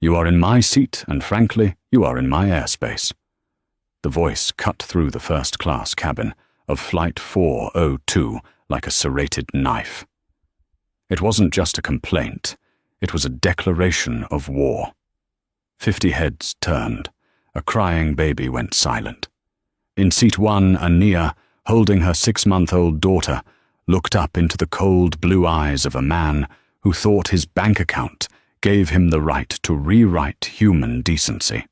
You are in my seat, and frankly, you are in my airspace." The voice cut through the first-class cabin of Flight 402 like a serrated knife. It wasn't just a complaint, it was a declaration of war. 50 heads turned. A crying baby went silent. In seat 1, Ania, holding her 6-month-old daughter, looked up into the cold blue eyes of a man who thought his bank account gave him the right to rewrite human decency.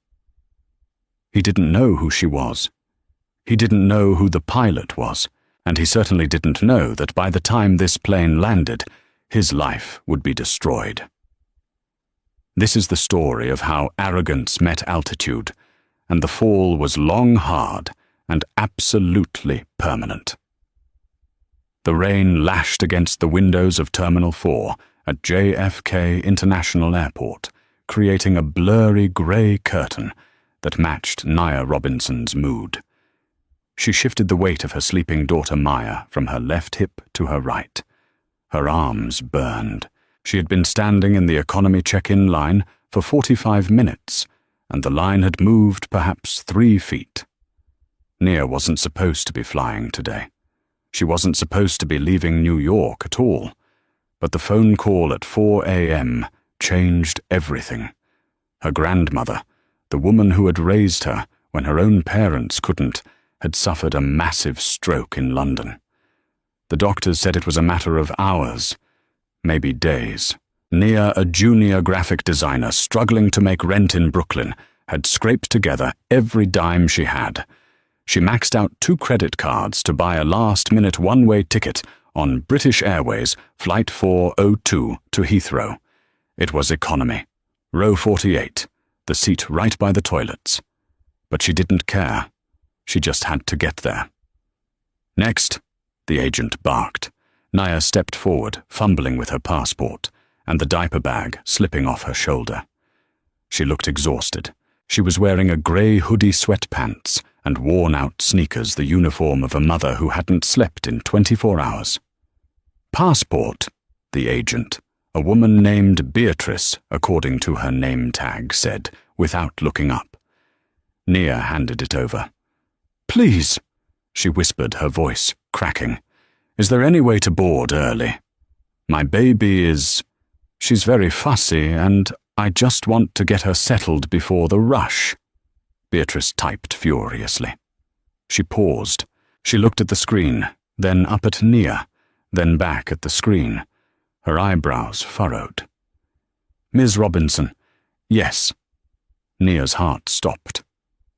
He didn't know who she was. He didn't know who the pilot was, and he certainly didn't know that by the time this plane landed, his life would be destroyed. This is the story of how arrogance met altitude, and the fall was long, hard, and absolutely permanent. The rain lashed against the windows of Terminal 4 at JFK International Airport, creating a blurry grey curtain that matched Nia Robinson's mood. She shifted the weight of her sleeping daughter Maya from her left hip to her right. Her arms burned. She had been standing in the economy check-in line for 45 minutes, and the line had moved perhaps 3 feet. Nia wasn't supposed to be flying today. She wasn't supposed to be leaving New York at all. But the phone call at 4 a.m. changed everything. Her grandmother, the woman who had raised her when her own parents couldn't, had suffered a massive stroke in London. The doctors said it was a matter of hours, maybe days. Nia, a junior graphic designer struggling to make rent in Brooklyn, had scraped together every dime she had. She maxed out 2 credit cards to buy a last-minute one-way ticket on British Airways Flight 402 to Heathrow. It was economy, row 48, the seat right by the toilets. But she didn't care. She just had to get there. "Next," the agent barked. Nia stepped forward, fumbling with her passport, and the diaper bag slipping off her shoulder. She looked exhausted. She was wearing a grey hoodie sweatpants and worn-out sneakers, the uniform of a mother who hadn't slept in 24 hours. "Passport," the agent, a woman named Beatrice, according to her name tag, said, without looking up. Nia handed it over. "Please," she whispered, her voice cracking. "Is there any way to board early? My baby is... she's very fussy, and I just want to get her settled before the rush." Beatrice typed furiously. She paused. She looked at the screen, then up at Nia, then back at the screen. Her eyebrows furrowed. "Ms. Robinson, yes." Nia's heart stopped.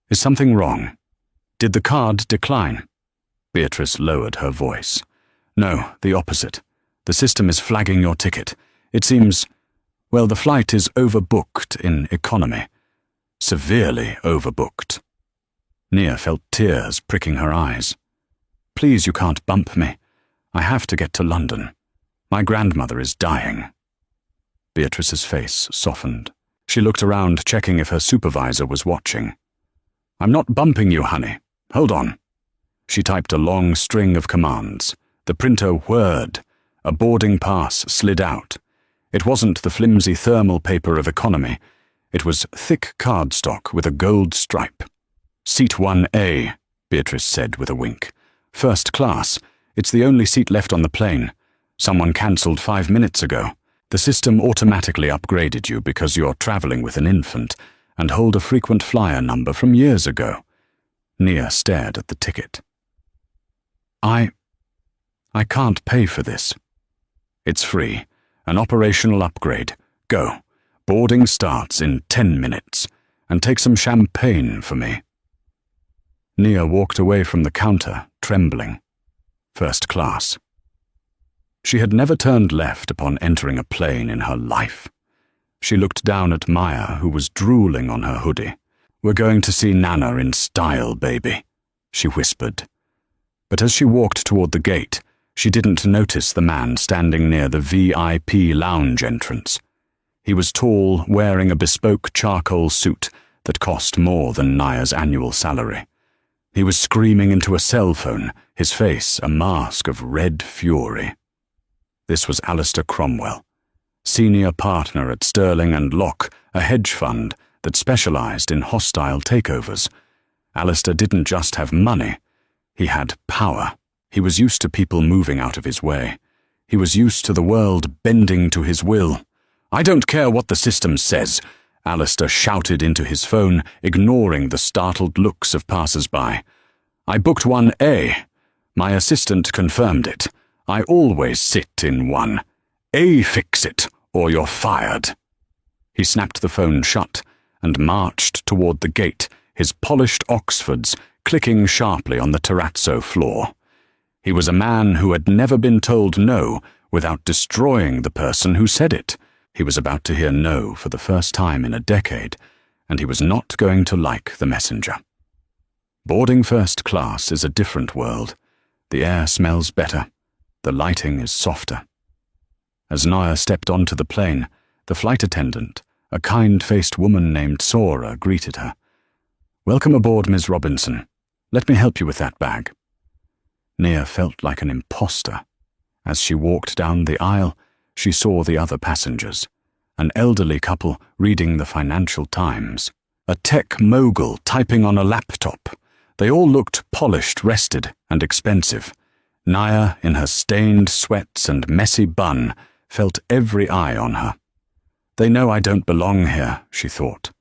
"Is something wrong? Did the card decline?" Beatrice lowered her voice. "No, the opposite. The system is flagging your ticket. It seems, well, the flight is overbooked in economy. Severely overbooked." Nia felt tears pricking her eyes. "Please, you can't bump me. I have to get to London. My grandmother is dying." Beatrice's face softened. She looked around, checking if her supervisor was watching. "I'm not bumping you, honey. Hold on." She typed a long string of commands. The printer whirred. A boarding pass slid out. It wasn't the flimsy thermal paper of economy. It was thick cardstock with a gold stripe. "Seat 1A, Beatrice said with a wink. "First class. It's the only seat left on the plane. Someone cancelled 5 minutes ago. The system automatically upgraded you because you're travelling with an infant and hold a frequent flyer number from years ago." Nia stared at the ticket. I can't pay for this." "It's free. An operational upgrade. Go. Boarding starts in 10 minutes. And take some champagne for me." Nia walked away from the counter, trembling. First class. She had never turned left upon entering a plane in her life. She looked down at Maya, who was drooling on her hoodie. "We're going to see Nana in style, baby," she whispered. But as she walked toward the gate, she didn't notice the man standing near the VIP lounge entrance. He was tall, wearing a bespoke charcoal suit that cost more than Nia's annual salary. He was screaming into a cell phone, his face a mask of red fury. This was Alistair Cromwell. senior partner at Sterling and Locke, a hedge fund that specialized in hostile takeovers. Alistair didn't just have money, he had power. He was used to people moving out of his way. He was used to the world bending to his will. "I don't care what the system says," Alistair shouted into his phone, ignoring the startled looks of passers-by. "I booked 1A. My assistant confirmed it. I always sit in 1. A, fix it, or you're fired." He snapped the phone shut and marched toward the gate, his polished Oxfords clicking sharply on the terrazzo floor. He was a man who had never been told no without destroying the person who said it. He was about to hear no for the first time in a decade, and he was not going to like the messenger. Boarding first class is a different world. The air smells better. The lighting is softer. As Naya stepped onto the plane, the flight attendant, a kind-faced woman named Sora, greeted her. "Welcome aboard, Ms. Robinson. Let me help you with that bag." Nia felt like an imposter. As she walked down the aisle, she saw the other passengers, an elderly couple reading the Financial Times, a tech mogul typing on a laptop. They all looked polished, rested, and expensive. Nia, in her stained sweats and messy bun, felt every eye on her. "They know I don't belong here," she thought.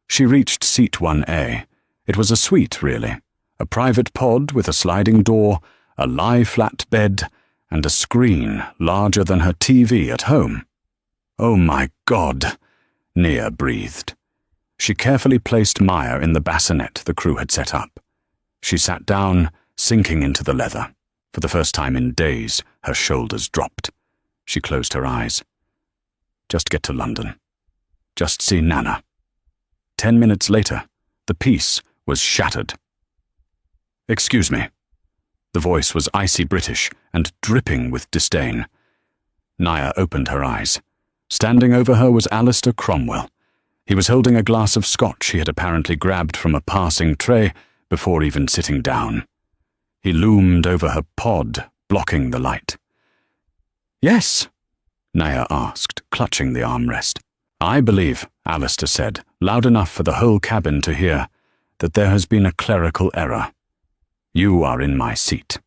She reached seat 1A. It was a suite, really. A private pod with a sliding door, a lie-flat bed, and a screen larger than her TV at home. "Oh my God," Nia breathed. She carefully placed Maya in the bassinet the crew had set up. She sat down, sinking into the leather. For the first time in days, her shoulders dropped. She closed her eyes. Just get to London. Just see Nana. 10 minutes later, the peace was shattered. "Excuse me." The voice was icy British and dripping with disdain. Nia opened her eyes. Standing over her was Alistair Cromwell. He was holding a glass of scotch he had apparently grabbed from a passing tray before even sitting down. He loomed over her pod, blocking the light. "Yes?" Nia asked, clutching the armrest. "I believe," Alistair said, loud enough for the whole cabin to hear, "that there has been a clerical error. You are in my seat."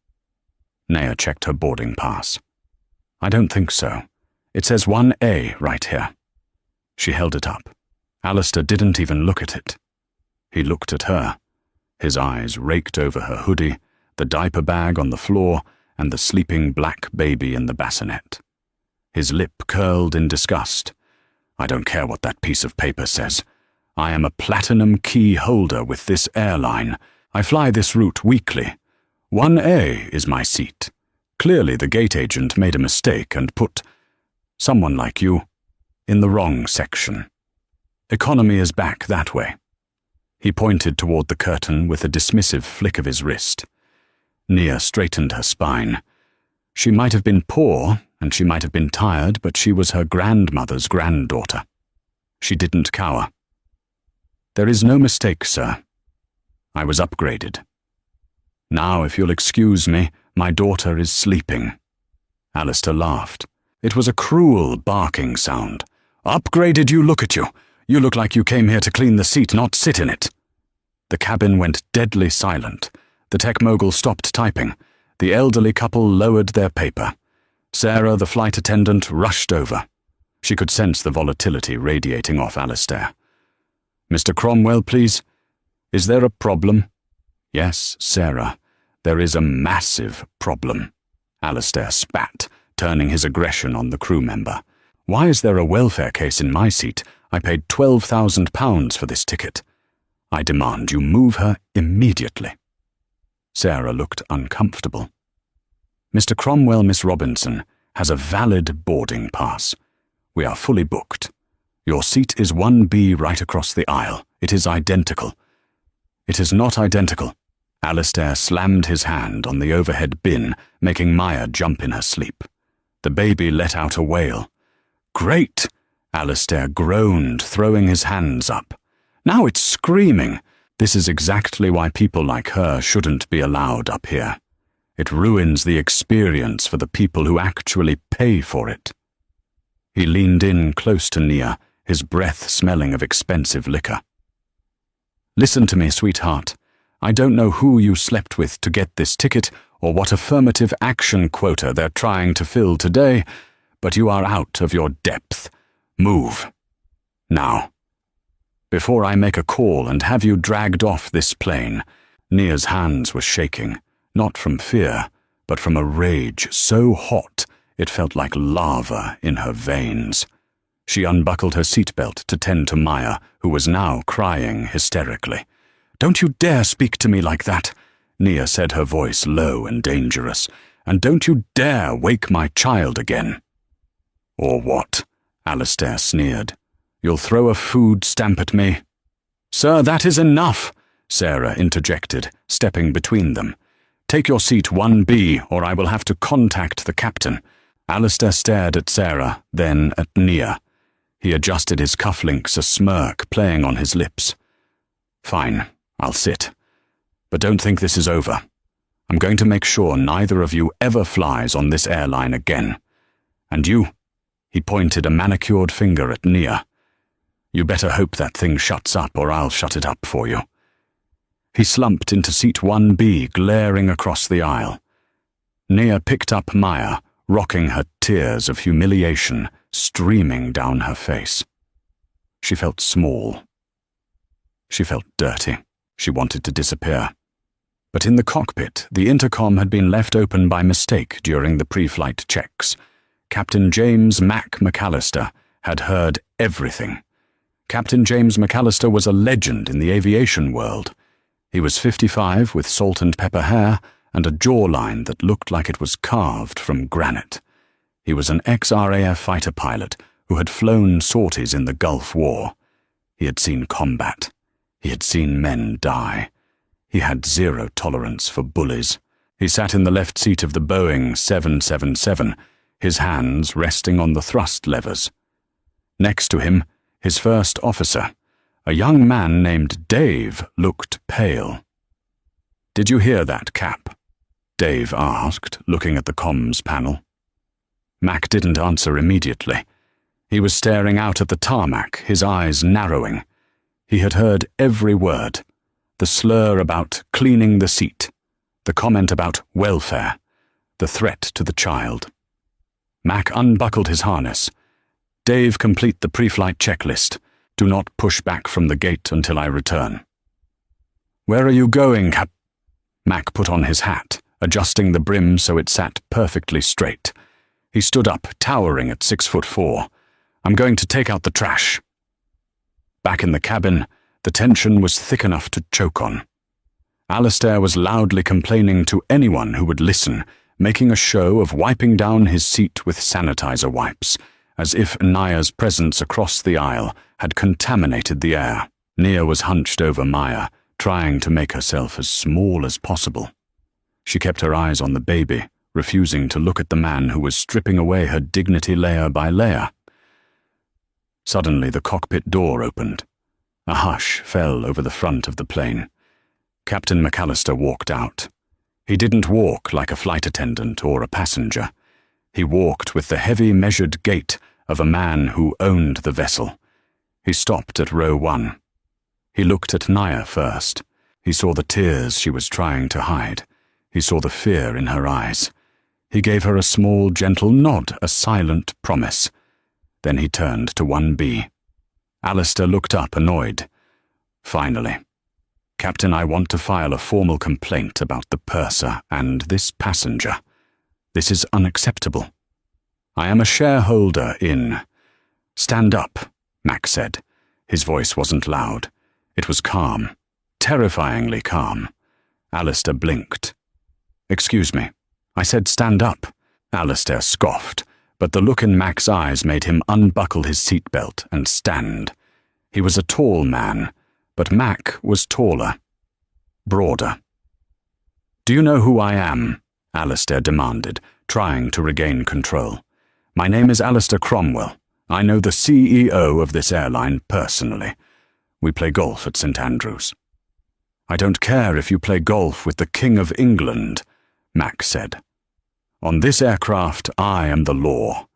Nia checked her boarding pass. "I don't think so. It says 1A right here." She held it up. Alistair didn't even look at it. He looked at her. His eyes raked over her hoodie, the diaper bag on the floor, and the sleeping black baby in the bassinet. His lip curled in disgust. "I don't care what that piece of paper says. I am a platinum key holder with this airline. I fly this route weekly. 1A is my seat. Clearly the gate agent made a mistake and put someone like you in the wrong section. Economy is back that way." He pointed toward the curtain with a dismissive flick of his wrist. Nia straightened her spine. She might have been poor, and she might have been tired, but she was her grandmother's granddaughter. She didn't cower. "There is no mistake, sir. I was upgraded. Now, if you'll excuse me, my daughter is sleeping." Alistair laughed. It was a cruel barking sound. "Upgraded you, look at you. You look like you came here to clean the seat, not sit in it." The cabin went deadly silent. The tech mogul stopped typing. The elderly couple lowered their paper. Sarah, the flight attendant, rushed over. She could sense the volatility radiating off Alistair. "Mr. Cromwell, please. Is there a problem?" "Yes, Sarah. There is a massive problem." Alistair spat, turning his aggression on the crew member. "Why is there a welfare case in my seat? I paid £12,000 for this ticket. I demand you move her immediately." Sarah looked uncomfortable. "Mr. Cromwell, Miss Robinson, has a valid boarding pass. We are fully booked. Your seat is 1B right across the aisle. It is identical." "It is not identical." Alistair slammed his hand on the overhead bin, making Maya jump in her sleep. The baby let out a wail. "Great!" Alistair groaned, throwing his hands up. "Now it's screaming. This is exactly why people like her shouldn't be allowed up here. It ruins the experience for the people who actually pay for it." He leaned in close to Nia, his breath smelling of expensive liquor. "Listen to me, sweetheart. I don't know who you slept with to get this ticket or what affirmative action quota they're trying to fill today, but you are out of your depth. Move. Now. Before I make a call and have you dragged off this plane." Nia's hands were shaking, not from fear, but from a rage so hot it felt like lava in her veins. She unbuckled her seatbelt to tend to Maya, who was now crying hysterically. "Don't you dare speak to me like that," Nia said, her voice low and dangerous. "And don't you dare wake my child again." "Or what?" Alistair sneered. "You'll throw a food stamp at me?" "Sir, that is enough," Sarah interjected, stepping between them. "Take your seat 1B, or I will have to contact the captain." Alistair stared at Sarah, then at Nia. He adjusted his cufflinks, a smirk playing on his lips. "Fine, I'll sit. But don't think this is over. I'm going to make sure neither of you ever flies on this airline again. And you," he pointed a manicured finger at Nia, "you better hope that thing shuts up or I'll shut it up for you." He slumped into seat 1B, glaring across the aisle. Nia picked up Maya, rocking her, tears of humiliation streaming down her face. She felt small. She felt dirty. She wanted to disappear. But in the cockpit, the intercom had been left open by mistake during the pre-flight checks. Captain James Mac McAllister had heard everything. Captain James McAllister was a legend in the aviation world. He was 55 with salt and pepper hair and a jawline that looked like it was carved from granite. He was an ex-RAF fighter pilot who had flown sorties in the Gulf War. He had seen combat. He had seen men die. He had zero tolerance for bullies. He sat in the left seat of the Boeing 777, his hands resting on the thrust levers. Next to him, his first officer, a young man named Dave, looked pale. "Did you hear that, Cap?" Dave asked, looking at the comms panel. Mac didn't answer immediately. He was staring out at the tarmac, his eyes narrowing. He had heard every word. The slur about cleaning the seat, the comment about welfare, the threat to the child. Mac unbuckled his harness. "Dave, complete the pre-flight checklist. Do not push back from the gate until I return." "Where are you going, Cap?" Mac put on his hat, adjusting the brim so it sat perfectly straight. He stood up, towering at 6'4". "I'm going to take out the trash." Back in the cabin, the tension was thick enough to choke on. Alistair was loudly complaining to anyone who would listen, making a show of wiping down his seat with sanitizer wipes, as if Nia's presence across the aisle had contaminated the air. Nia was hunched over Maya, trying to make herself as small as possible. She kept her eyes on the baby, refusing to look at the man who was stripping away her dignity layer by layer. Suddenly the cockpit door opened. A hush fell over the front of the plane. Captain McAllister walked out. He didn't walk like a flight attendant or a passenger. He walked with the heavy, measured gait of a man who owned the vessel. He stopped at row 1. He looked at Nia first. He saw the tears she was trying to hide. He saw the fear in her eyes. He gave her a small, gentle nod, a silent promise. Then he turned to 1B. Alistair looked up, annoyed. "Finally. Captain, I want to file a formal complaint about the purser and this passenger. This is unacceptable. I am a shareholder in—" "Stand up," Mac said. His voice wasn't loud. It was calm, terrifyingly calm. Alistair blinked. "Excuse me. I said stand up." Alistair scoffed, but the look in Mac's eyes made him unbuckle his seatbelt and stand. He was a tall man, but Mac was taller, broader. "Do you know who I am?" Alistair demanded, trying to regain control. "My name is Alistair Cromwell. I know the CEO of this airline personally. We play golf at St. Andrews." "I don't care if you play golf with the King of England," Mac said. "On this aircraft, I am the law.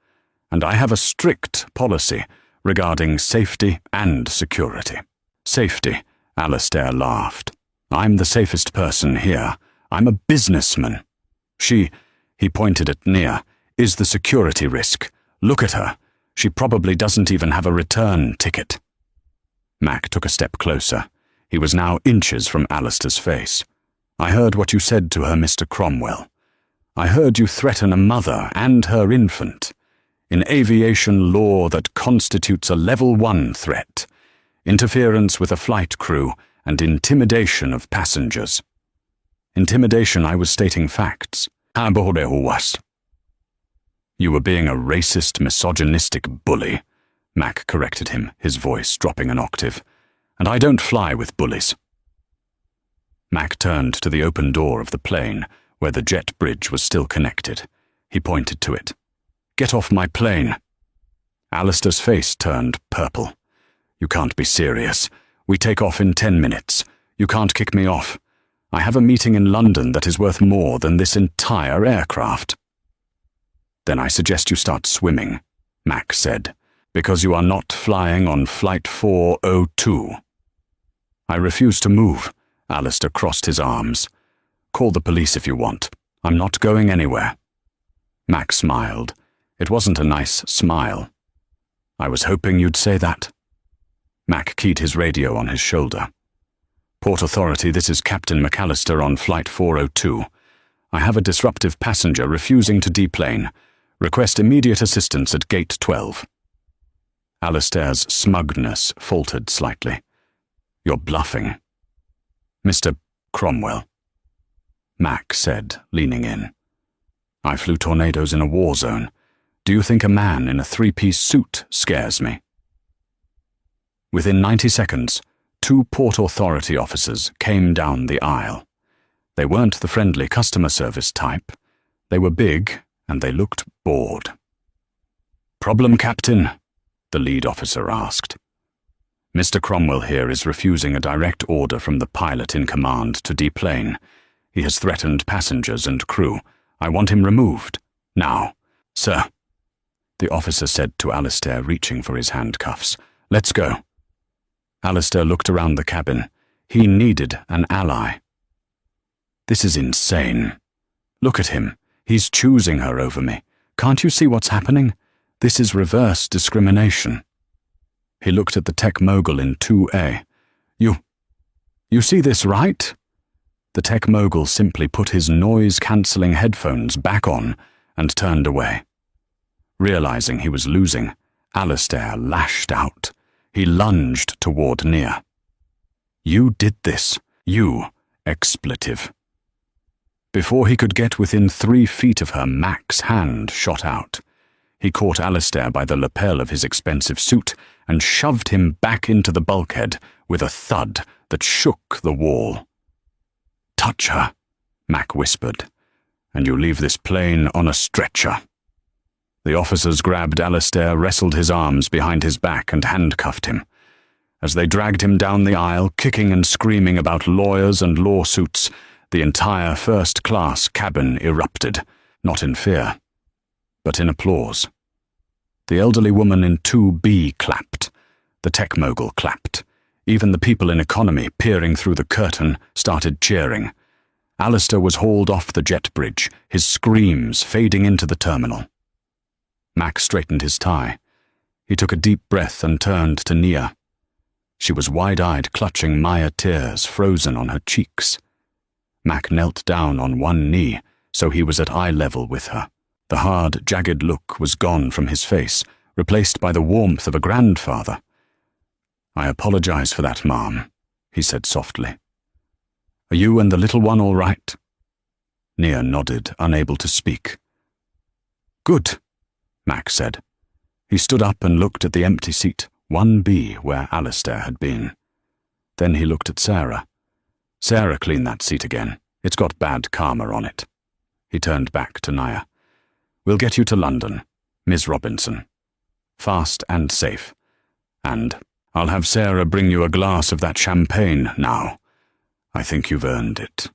and I have a strict policy regarding safety and security. Safety, Alistair laughed. I'm the safest person here. I'm a businessman. She, he pointed at Nia, is the security risk. Look at her. She probably doesn't even have a return ticket. Mac took a step closer. He was now inches from Alistair's face. I heard what you said to her, Mr. Cromwell. I heard you threaten a mother and her infant. In aviation law, that constitutes a level 1 threat. Interference with a flight crew and intimidation of passengers. Intimidation, I was stating facts. You were being a racist, misogynistic bully, Mac corrected him, his voice dropping an octave. And I don't fly with bullies. Mac turned to the open door of the plane, where the jet bridge was still connected. He pointed to it. Get off my plane. Alistair's face turned purple. You can't be serious. We take off in 10 minutes. You can't kick me off. I have a meeting in London that is worth more than this entire aircraft. Then I suggest you start swimming, Mac said, because you are not flying on Flight 402. I refuse to move. Alistair crossed his arms. Call the police if you want. I'm not going anywhere. Mac smiled. It wasn't a nice smile. I was hoping you'd say that. Mac keyed his radio on his shoulder. Port Authority, this is Captain McAllister on Flight 402. I have a disruptive passenger refusing to deplane. Request immediate assistance at Gate 12. Alistair's smugness faltered slightly. You're bluffing. Mr. Cromwell, Mac said, leaning in. I flew tornadoes in a war zone. Do you think a man in a 3-piece suit scares me? Within 90 seconds, 2 Port Authority officers came down the aisle. They weren't the friendly customer service type. They were big, and they looked bored. Problem, Captain? The lead officer asked. Mr. Cromwell here is refusing a direct order from the pilot in command to deplane. He has threatened passengers and crew. I want him removed. Now. Sir. The officer said to Alistair, reaching for his handcuffs. Let's go. Alistair looked around the cabin. He needed an ally. This is insane. Look at him. He's choosing her over me. Can't you see what's happening? This is reverse discrimination. He looked at the tech mogul in 2A. You see this, right? The tech mogul simply put his noise-cancelling headphones back on and turned away. Realizing he was losing, Alistair lashed out. He lunged toward Nia. You did this. You, expletive. Before he could get within 3 feet of her, Mac's hand shot out. He caught Alistair by the lapel of his expensive suit and shoved him back into the bulkhead with a thud that shook the wall. Touch her, Mac whispered, and you leave this plane on a stretcher. The officers grabbed Alistair, wrestled his arms behind his back and handcuffed him. As they dragged him down the aisle, kicking and screaming about lawyers and lawsuits, the entire first-class cabin erupted, not in fear, but in applause. The elderly woman in 2B clapped. The tech mogul clapped. Even the people in economy, peering through the curtain, started cheering. Alistair was hauled off the jet bridge, his screams fading into the terminal. Mac straightened his tie. He took a deep breath and turned to Nia. She was wide-eyed, clutching Maya tears frozen on her cheeks. Mac knelt down on one knee, so he was at eye level with her. The hard, jagged look was gone from his face, replaced by the warmth of a grandfather. I apologize for that, Ma'am, he said softly. Are you and the little one all right? Nia nodded, unable to speak. Good, Mac said. He stood up and looked at the empty seat, 1B, where Alistair had been. Then he looked at Sarah. Sarah, clean that seat again. It's got bad karma on it. He turned back to Nia. We'll get you to London, Ms. Robinson. Fast and safe. And I'll have Sarah bring you a glass of that champagne now. I think you've earned it.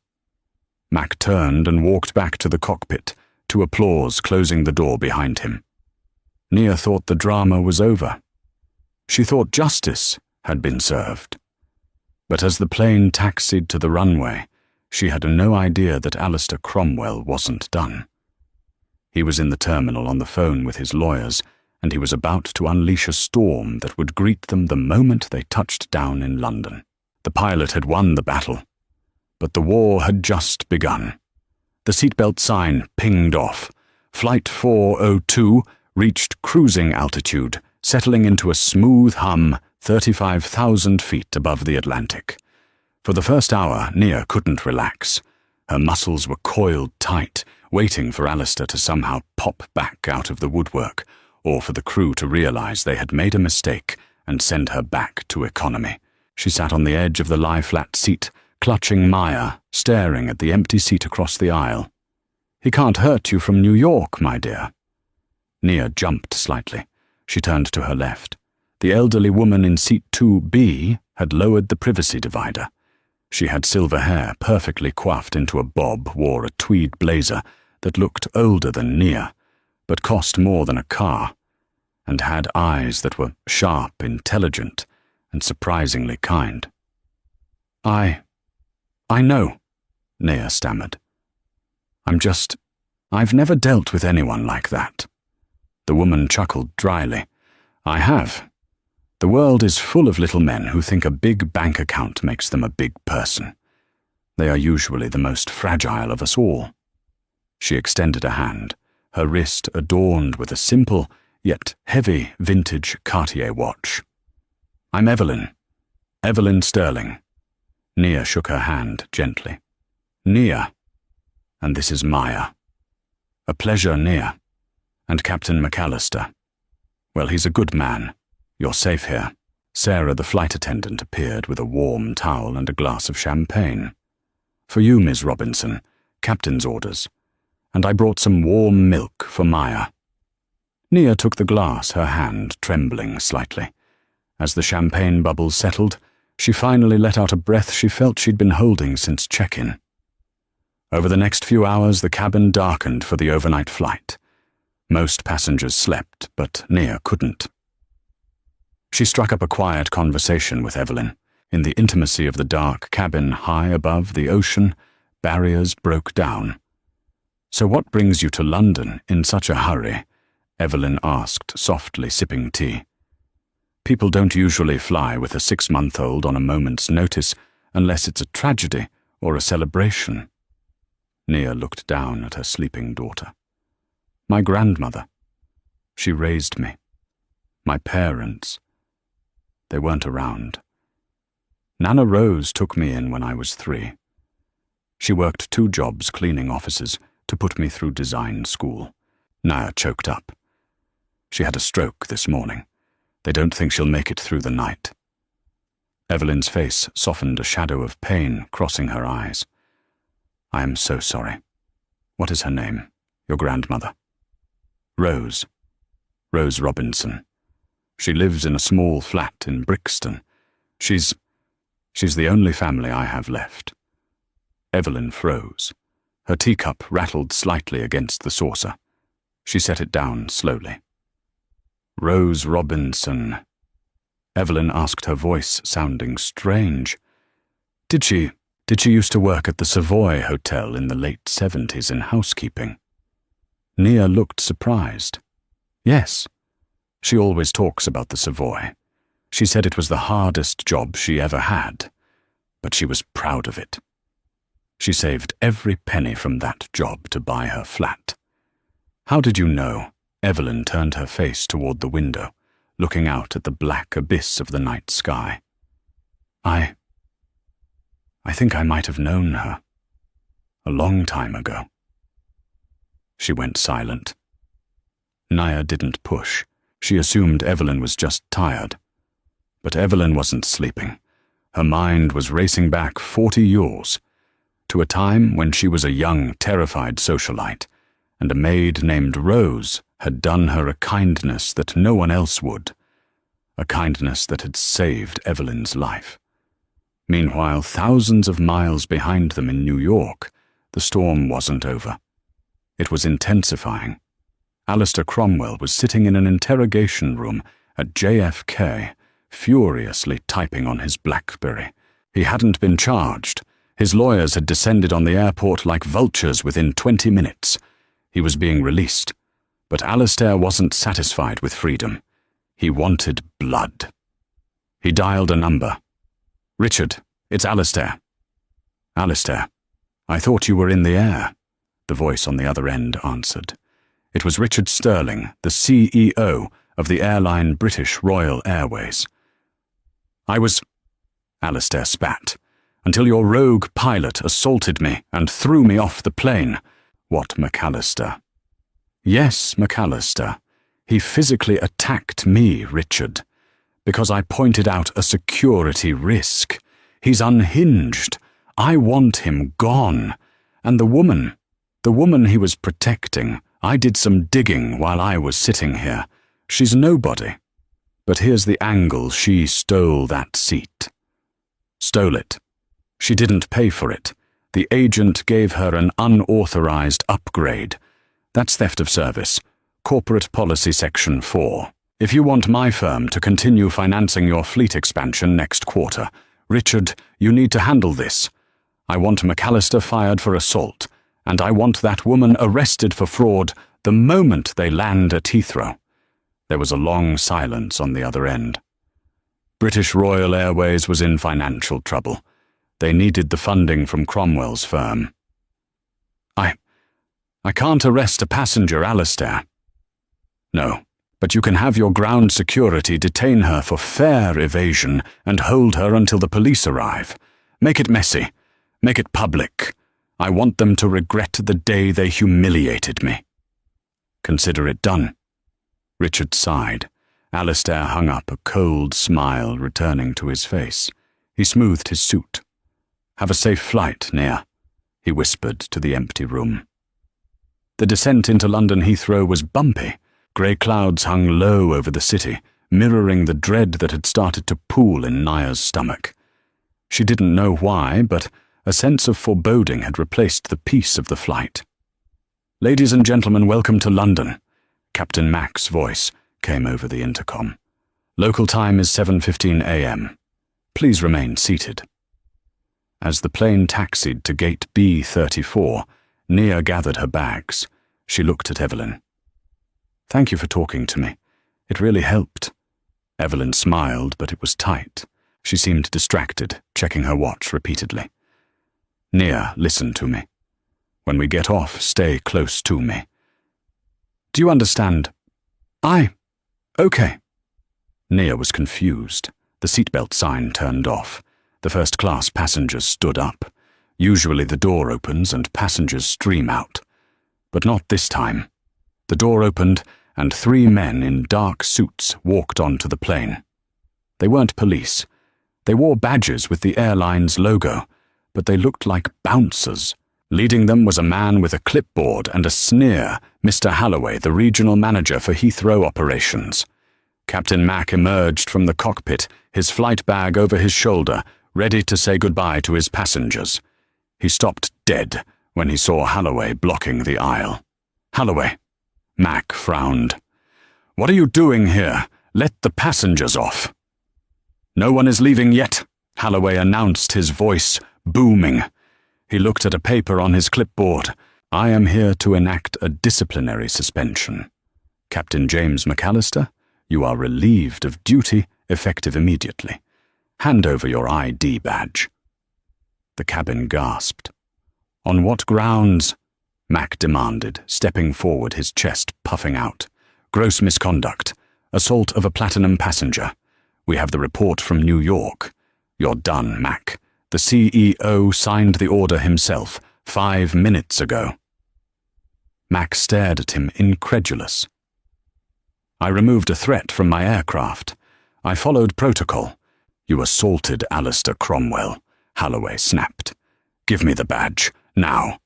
Mac turned and walked back to the cockpit, to applause closing the door behind him. Nia thought the drama was over. She thought justice had been served. But as the plane taxied to the runway, she had no idea that Alistair Cromwell wasn't done. He was in the terminal on the phone with his lawyers, and he was about to unleash a storm that would greet them the moment they touched down in London. The pilot had won the battle, but the war had just begun. The seatbelt sign pinged off. Flight 402 reached cruising altitude, settling into a smooth hum 35,000 feet above the Atlantic. For the first hour, Nia couldn't relax. Her muscles were coiled tight, waiting for Alistair to somehow pop back out of the woodwork, or for the crew to realize they had made a mistake and send her back to economy. She sat on the edge of the lie-flat seat, clutching Maya, staring at the empty seat across the aisle. "He can't hurt you from New York, my dear." Nia jumped slightly. She turned to her left. The elderly woman in seat 2B had lowered the privacy divider. She had silver hair perfectly coiffed into a bob, wore a tweed blazer that looked older than Nia, but cost more than a car, and had eyes that were sharp, intelligent, and surprisingly kind. I know," Nia stammered. I've never dealt with anyone like that." The woman chuckled dryly. "I have. The world is full of little men who think a big bank account makes them a big person. They are usually the most fragile of us all." She extended a hand, her wrist adorned with a simple, yet heavy vintage Cartier watch. "I'm Evelyn Sterling." Nia shook her hand gently. "Nia. And this is Maya." "A pleasure, Nia. And Captain McAllister. Well, he's a good man. You're safe here." Sarah, the flight attendant, appeared with a warm towel and a glass of champagne. "For you, Miss Robinson, captain's orders. And I brought some warm milk for Maya." Nia took the glass, her hand trembling slightly. As the champagne bubbles settled, she finally let out a breath she felt she'd been holding since check-in. Over the next few hours, the cabin darkened for the overnight flight. Most passengers slept, but Nia couldn't. She struck up a quiet conversation with Evelyn. In the intimacy of the dark cabin high above the ocean, barriers broke down. "So what brings you to London in such a hurry?" Evelyn asked, softly sipping tea. "People don't usually fly with a 6-month-old on a moment's notice unless it's a tragedy or a celebration." Nia looked down at her sleeping daughter. "My grandmother. She raised me. My parents. They weren't around. Nana Rose took me in when I was 3. She worked 2 jobs cleaning offices to put me through design school." Nia choked up. "She had a stroke this morning. They don't think she'll make it through the night." Evelyn's face softened, a shadow of pain crossing her eyes. "I am so sorry. What is her name, your grandmother?" "Rose. Rose Robinson. She lives in a small flat in Brixton. She's the only family I have left." Evelyn froze. Her teacup rattled slightly against the saucer. She set it down slowly. "Rose Robinson." Evelyn asked, her voice sounding strange. Did she used to work at the Savoy Hotel in the late 70s in housekeeping?" Nia looked surprised. "Yes. She always talks about the Savoy. She said it was the hardest job she ever had, but she was proud of it. She saved every penny from that job to buy her flat." "How did you know?" Evelyn turned her face toward the window, looking out at the black abyss of the night sky. I think I might have known her. A long time ago." She went silent. Nia didn't push. She assumed Evelyn was just tired. But Evelyn wasn't sleeping. Her mind was racing back 40 years, to a time when she was a young, terrified socialite, and a maid named Rose had done her a kindness that no one else would, a kindness that had saved Evelyn's life. Meanwhile, thousands of miles behind them in New York, the storm wasn't over. It was intensifying, Alistair Cromwell was sitting in an interrogation room at JFK, furiously typing on his BlackBerry. He hadn't been charged. His lawyers had descended on the airport like vultures within 20 minutes. He was being released. But Alistair wasn't satisfied with freedom. He wanted blood. He dialed a number. "Richard, it's Alistair." "Alistair, I thought you were in the air," the voice on the other end answered. It was Richard Sterling, the CEO of the airline British Royal Airways. "I was—" Alistair spat, "until your rogue pilot assaulted me and threw me off the plane." "What McAllister?" "Yes, McAllister. He physically attacked me, Richard, because I pointed out a security risk. He's unhinged. I want him gone. And the woman he was protecting, I did some digging while I was sitting here. She's nobody. But here's the angle she stole that seat." "Stole it. She didn't pay for it. The agent gave her an unauthorized upgrade. That's theft of service. Corporate Policy Section 4. If you want my firm to continue financing your fleet expansion next quarter, Richard, you need to handle this. I want McAllister fired for assault, and I want that woman arrested for fraud the moment they land at Heathrow." There was a long silence on the other end. British Royal Airways was in financial trouble. They needed the funding from Cromwell's firm. I can't arrest a passenger, Alistair." "No, but you can have your ground security detain her for fare evasion and hold her until the police arrive. Make it messy. Make it public. I want them to regret the day they humiliated me." "Consider it done." Richard sighed. Alistair hung up, a cold smile returning to his face. He smoothed his suit. "Have a safe flight, Nia," he whispered to the empty room. The descent into London Heathrow was bumpy. Grey clouds hung low over the city, mirroring the dread that had started to pool in Nia's stomach. She didn't know why, but a sense of foreboding had replaced the peace of the flight. "Ladies and gentlemen, welcome to London." Captain Mac's voice came over the intercom. "Local time is 7:15 a.m. Please remain seated." As the plane taxied to gate B34, Nia gathered her bags. She looked at Evelyn. "Thank you for talking to me. It really helped." Evelyn smiled, but it was tight. She seemed distracted, checking her watch repeatedly. "Nia, listen to me. When we get off, stay close to me." "Do you understand?" Okay." Nia was confused. The seatbelt sign turned off. The first-class passengers stood up. Usually the door opens and passengers stream out. But not this time. The door opened, and 3 men in dark suits walked onto the plane. They weren't police. They wore badges with the airline's logo, but they looked like bouncers. Leading them was a man with a clipboard and a sneer, Mr. Halloway, the regional manager for Heathrow operations. Captain Mac emerged from the cockpit, his flight bag over his shoulder, ready to say goodbye to his passengers. He stopped dead when he saw Halloway blocking the aisle. "Halloway." Mac frowned. "What are you doing here? Let the passengers off." "No one is leaving yet," Halloway announced, his voice booming. He looked at a paper on his clipboard. "I am here to enact a disciplinary suspension. Captain James McAllister, you are relieved of duty, effective immediately. Hand over your ID badge." The cabin gasped. "On what grounds?" Mac demanded, stepping forward, his chest puffing out. "Gross misconduct. Assault of a platinum passenger. We have the report from New York. You're done, Mac. The CEO signed the order himself 5 minutes ago." Mac stared at him, incredulous. "I removed a threat from my aircraft. I followed protocol." "You assaulted Alistair Cromwell," Halloway snapped. "Give me the badge, now."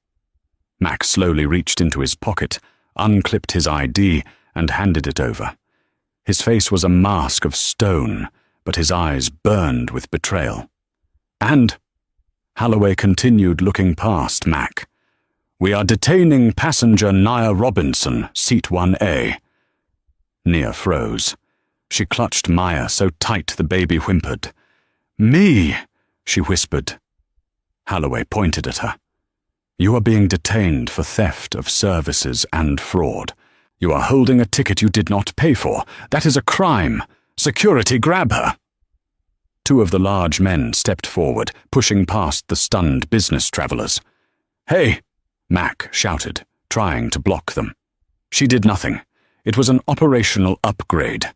Mac slowly reached into his pocket, unclipped his ID, and handed it over. His face was a mask of stone, but his eyes burned with betrayal. "And," Halloway continued, looking past Mac, We are detaining passenger Nia Robinson, seat 1A. Nia froze. She clutched Maya so tight the baby whimpered. Me, she whispered. Holloway pointed at her. You are being detained for theft of services and fraud. You are holding a ticket you did not pay for. That is a crime. Security, grab her. Two of the large men stepped forward, pushing past the stunned business travelers. Hey, Mac shouted, trying to block them. She did nothing. It was an operational upgrade.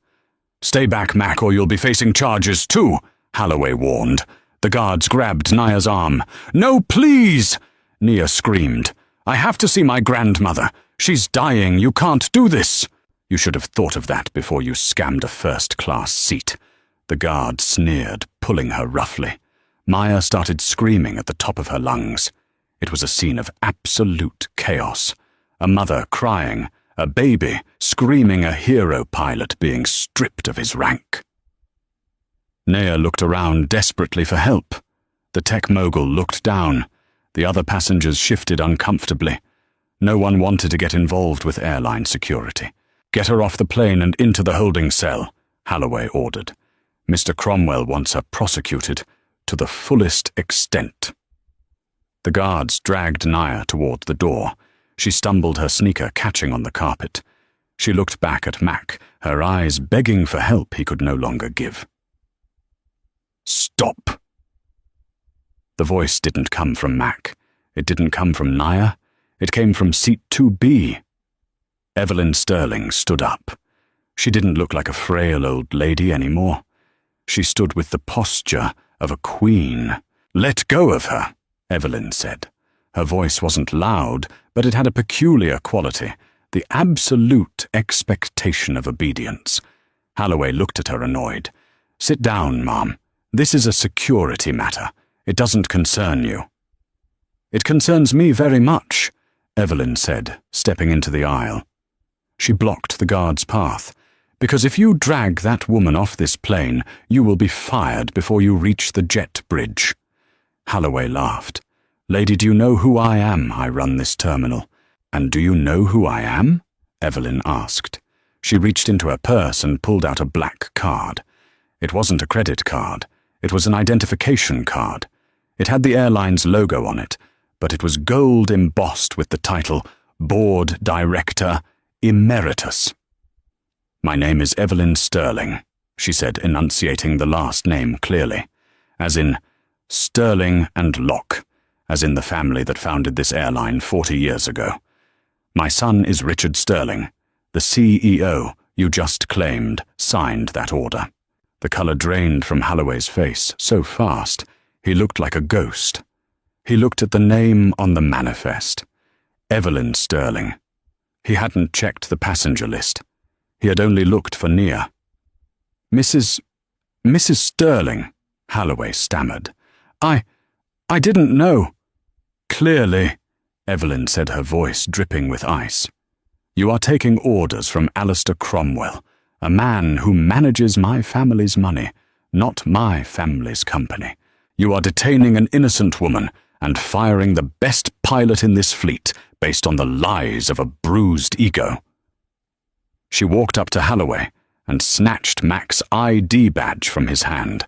Stay back, Mac, or you'll be facing charges too, Holloway warned. The guards grabbed Nia's arm. No, please! Nia screamed. I have to see my grandmother. She's dying. You can't do this. You should have thought of that before you scammed a first-class seat. The guard sneered, pulling her roughly. Maya started screaming at the top of her lungs. It was a scene of absolute chaos. A mother crying, a baby screaming, a hero pilot being stripped of his rank. Nia looked around desperately for help. The tech mogul looked down. The other passengers shifted uncomfortably. No one wanted to get involved with airline security. Get her off the plane and into the holding cell, Holloway ordered. Mr. Cromwell wants her prosecuted to the fullest extent. The guards dragged Nia toward the door. She stumbled, her sneaker catching on the carpet. She looked back at Mac, her eyes begging for help he could no longer give. Stop! The voice didn't come from Mac. It didn't come from Nia. It came from seat 2B. Evelyn Sterling stood up. She didn't look like a frail old lady anymore. She stood with the posture of a queen. Let go of her, Evelyn said. Her voice wasn't loud, but it had a peculiar quality, the absolute expectation of obedience. Holloway looked at her annoyed. Sit down, Mom. This is a security matter. It doesn't concern you. It concerns me very much, Evelyn said, stepping into the aisle. She blocked the guard's path. Because if you drag that woman off this plane, you will be fired before you reach the jet bridge. Holloway laughed. Lady, do you know who I am? I run this terminal. And do you know who I am? Evelyn asked. She reached into her purse and pulled out a black card. It wasn't a credit card. It was an identification card. It had the airline's logo on it, but it was gold embossed with the title Board Director Emeritus. My name is Evelyn Sterling, she said, enunciating the last name clearly, as in Sterling and Locke, as in the family that founded this airline 40 years ago. My son is Richard Sterling. The CEO you just claimed signed that order. The color drained from Holloway's face so fast, he looked like a ghost. He looked at the name on the manifest. Evelyn Sterling. He hadn't checked the passenger list. He had only looked for Nia. Mrs. Sterling, Holloway stammered. I didn't know. Clearly, Evelyn said, her voice dripping with ice. You are taking orders from Alistair Cromwell, a man who manages my family's money, not my family's company. You are detaining an innocent woman and firing the best pilot in this fleet based on the lies of a bruised ego. She walked up to Holloway and snatched Mac's ID badge from his hand.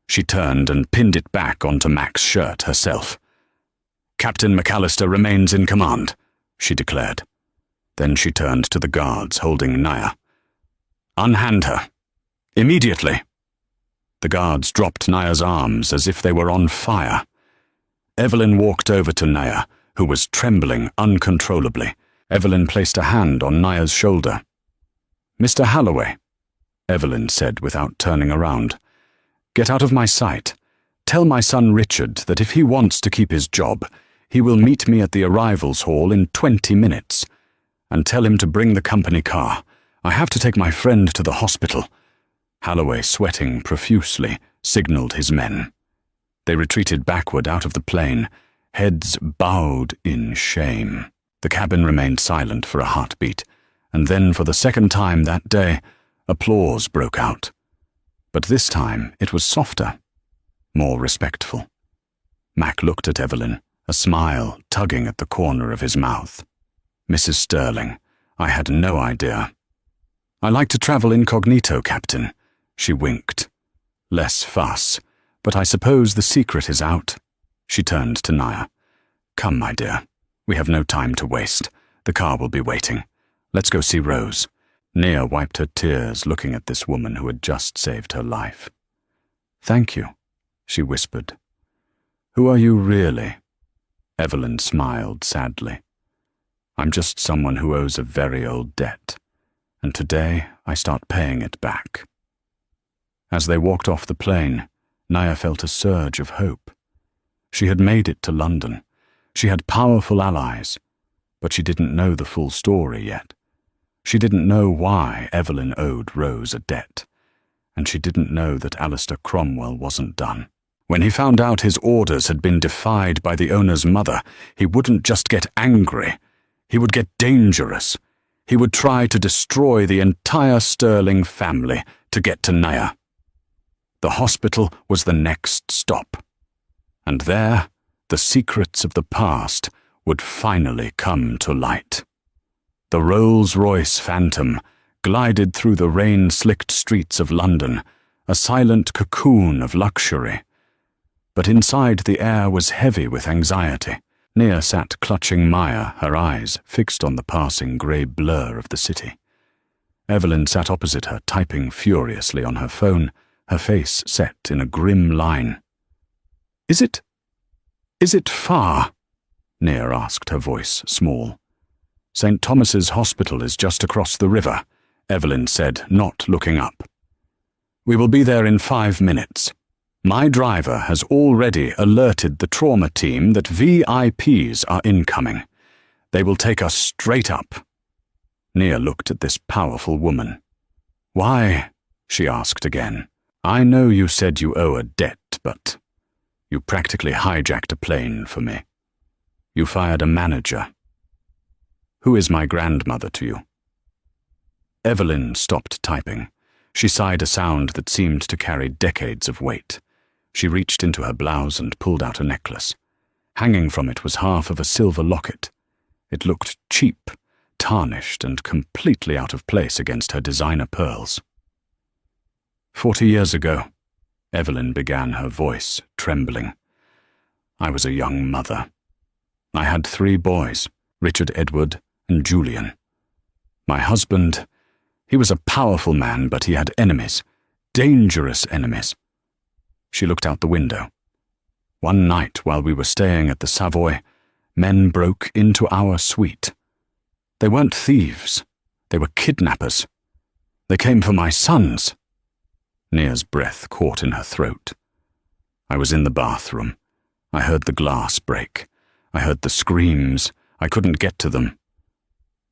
She turned and pinned it back onto Mac's shirt herself. Captain McAllister remains in command, she declared. Then she turned to the guards holding Nia. Unhand her. Immediately. The guards dropped Nia's arms as if they were on fire. Evelyn walked over to Nia, who was trembling uncontrollably. Evelyn placed a hand on Nia's shoulder. Mr. Holloway, Evelyn said without turning around. Get out of my sight. Tell my son Richard that if he wants to keep his job, he will meet me at the arrivals hall in 20 minutes. And tell him to bring the company car. I have to take my friend to the hospital. Holloway, sweating profusely, signaled his men. They retreated backward out of the plane, heads bowed in shame. The cabin remained silent for a heartbeat, and then for the second time that day, applause broke out. But this time it was softer, more respectful. Mac looked at Evelyn, a smile tugging at the corner of his mouth. "Mrs. Sterling, I had no idea." "I like to travel incognito, Captain," she winked. "Less fuss, but I suppose the secret is out." She turned to Naya. "Come, my dear. We have no time to waste. The car will be waiting. Let's go see Rose." Nia wiped her tears looking at this woman who had just saved her life. "Thank you," she whispered. "Who are you really?" Evelyn smiled sadly. "I'm just someone who owes a very old debt, and today I start paying it back." As they walked off the plane, Naya felt a surge of hope. She had made it to London. She had powerful allies, but she didn't know the full story yet. She didn't know why Evelyn owed Rose a debt, and she didn't know that Alistair Cromwell wasn't done. When he found out his orders had been defied by the owner's mother, he wouldn't just get angry. He would get dangerous. He would try to destroy the entire Sterling family to get to Naya. The hospital was the next stop. And there, the secrets of the past would finally come to light. The Rolls-Royce Phantom glided through the rain-slicked streets of London, a silent cocoon of luxury. But inside the air was heavy with anxiety. Nia sat clutching Maya, her eyes fixed on the passing grey blur of the city. Evelyn sat opposite her, typing furiously on her phone, her face set in a grim line. Is it far?" Nia asked, her voice small. "St. Thomas's Hospital is just across the river," Evelyn said, not looking up. "We will be there in 5 minutes. My driver has already alerted the trauma team that VIPs are incoming. They will take us straight up." Nia looked at this powerful woman. "Why?" she asked again. "I know you said you owe a debt, but you practically hijacked a plane for me. You fired a manager. Who is my grandmother to you?" Evelyn stopped typing. She sighed a sound that seemed to carry decades of weight. She reached into her blouse and pulled out a necklace. Hanging from it was half of a silver locket. It looked cheap, tarnished, and completely out of place against her designer pearls. 40 years ago, Evelyn began, her voice trembling. "I was a young mother. I had 3 boys, Richard, Edward, and Julian. My husband, he was a powerful man, but he had enemies, dangerous enemies." She looked out the window. "One night while we were staying at the Savoy, men broke into our suite. They weren't thieves. They were kidnappers. They came for my sons." Nia's breath caught in her throat. "I was in the bathroom. I heard the glass break. I heard the screams. I couldn't get to them.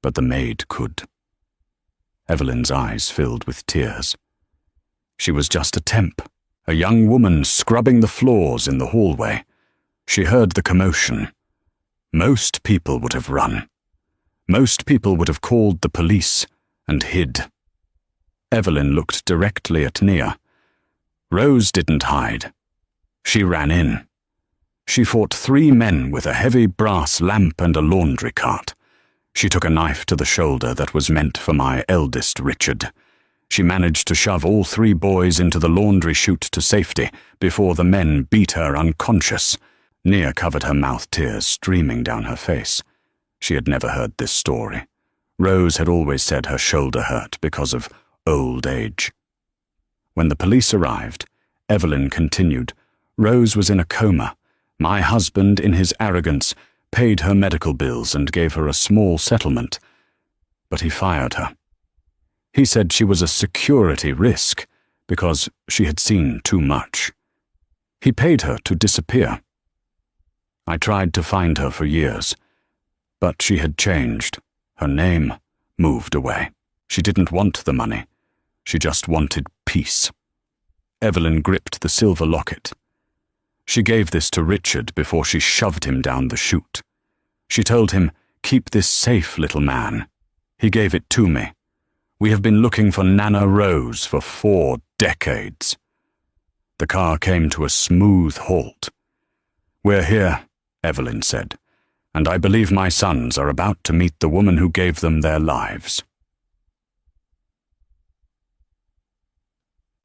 But the maid could." Evelyn's eyes filled with tears. She was just a temp, a young woman scrubbing the floors in the hallway. She heard the commotion. Most people would have run. Most people would have called the police and hid. Evelyn looked directly at Nia. Rose didn't hide. She ran in. She fought 3 men with a heavy brass lamp and a laundry cart. She took a knife to the shoulder that was meant for my eldest Richard. She managed to shove all 3 boys into the laundry chute to safety before the men beat her unconscious. Nia covered her mouth, tears streaming down her face. She had never heard this story. Rose had always said her shoulder hurt because of old age. When the police arrived, Evelyn continued, "Rose was in a coma. My husband, in his arrogance, paid her medical bills and gave her a small settlement. But he fired her. He said she was a security risk because she had seen too much. He paid her to disappear. I tried to find her for years, but she had changed. Her name moved away. She didn't want the money. She just wanted peace." Evelyn gripped the silver locket. She gave this to Richard before she shoved him down the chute. She told him, "Keep this safe, little man." He gave it to me. "We have been looking for Nana Rose for 4 decades. The car came to a smooth halt. "We're here," Evelyn said, "and I believe my sons are about to meet the woman who gave them their lives."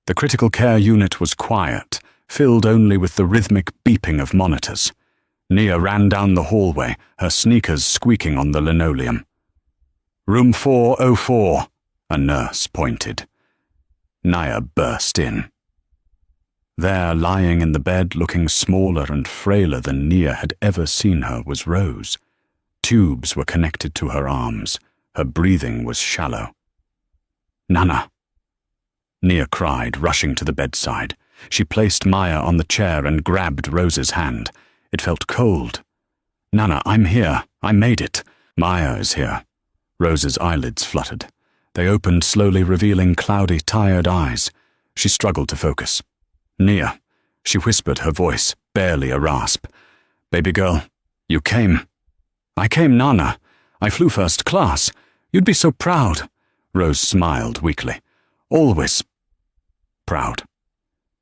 The critical care unit was quiet, filled only with the rhythmic beeping of monitors. Nia ran down the hallway, her sneakers squeaking on the linoleum. "Room 404, a nurse pointed. Nia burst in. There, lying in the bed, looking smaller and frailer than Nia had ever seen her, was Rose. Tubes were connected to her arms. Her breathing was shallow. "Nana!" Nia cried, rushing to the bedside. She placed Maya on the chair and grabbed Rose's hand. It felt cold. "Nana, I'm here. I made it. Maya is here." Rose's eyelids fluttered. They opened slowly, revealing cloudy, tired eyes. She struggled to focus. "Nia," she whispered, her voice barely a rasp. "Baby girl, you came." "I came, Nana. I flew first class. You'd be so proud." Rose smiled weakly. "Always proud."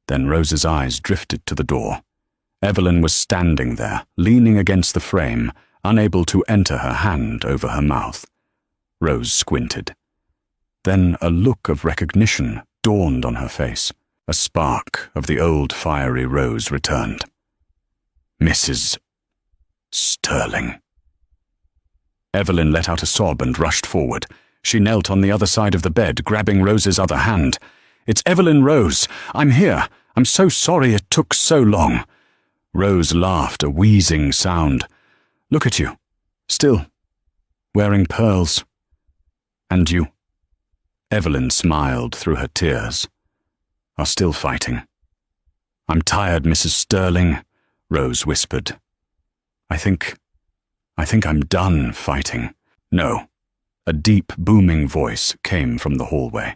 Then Rose's eyes drifted to the door. Evelyn was standing there, leaning against the frame, unable to enter her hand over her mouth. Rose squinted. Then a look of recognition dawned on her face. A spark of the old fiery Rose returned. "Mrs. Sterling." Evelyn let out a sob and rushed forward. She knelt on the other side of the bed, grabbing Rose's other hand. "It's Evelyn Rose. I'm here. I'm so sorry it took so long." Rose laughed, a wheezing sound. "Look at you. Still. Wearing pearls. And you." Evelyn smiled through her tears. "Are still fighting." "I'm tired, Mrs. Sterling," Rose whispered. I think I'm done fighting." "No." A deep, booming voice came from the hallway.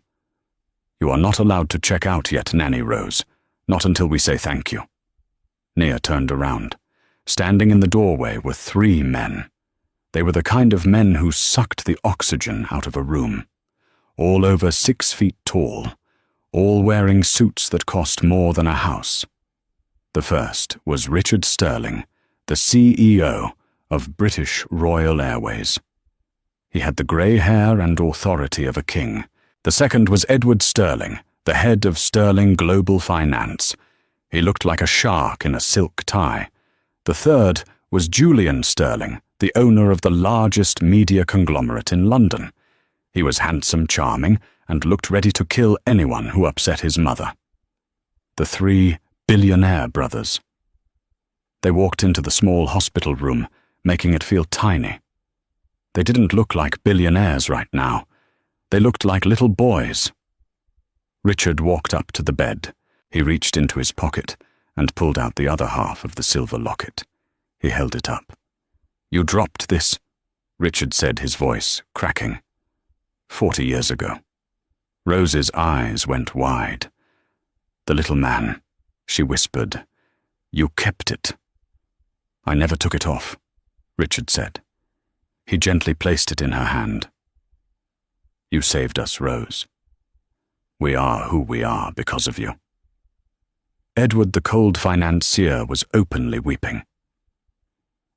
"You are not allowed to check out yet, Nanny Rose. Not until we say thank you." Nia turned around. Standing in the doorway were 3 men. They were the kind of men who sucked the oxygen out of a room. All over 6 feet tall, all wearing suits that cost more than a house. The first was Richard Sterling, the CEO of British Royal Airways. He had the grey hair and authority of a king. The second was Edward Sterling, the head of Sterling Global Finance. He looked like a shark in a silk tie. The third was Julian Sterling, the owner of the largest media conglomerate in London. He was handsome, charming, and looked ready to kill anyone who upset his mother. The 3 Billionaire brothers. They walked into the small hospital room, making it feel tiny. They didn't look like billionaires right now. They looked like little boys. Richard walked up to the bed. He reached into his pocket and pulled out the other half of the silver locket. He held it up. "You dropped this," Richard said, his voice cracking. 40 years ago. Rose's eyes went wide. "The little man," she whispered. "You kept it." "I never took it off," Richard said. He gently placed it in her hand. "You saved us, Rose. We are who we are because of you." Edward, the cold financier, was openly weeping.